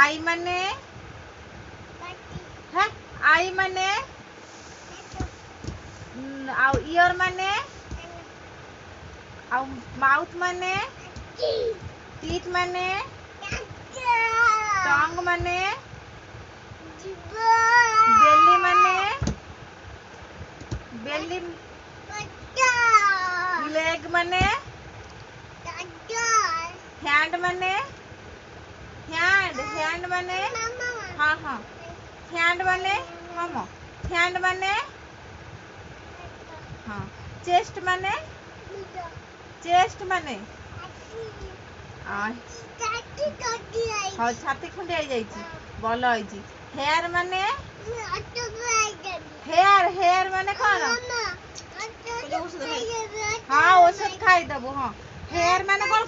आई माने है आई माने आउ ईयर माने आउ माउथ माने टीथ माने टंग माने बेली माने बेली लेग माने हैंड माने हैंड माने हाँ हाँ हैंड माने मामा हैंड माने हाँ चेस्ट माने हाँ छाती खुंडी आई जाइए भल होइछि हेयर माने हेयर माने कौन हाँ औषध खाई दबो हाँ हेयर माने कौन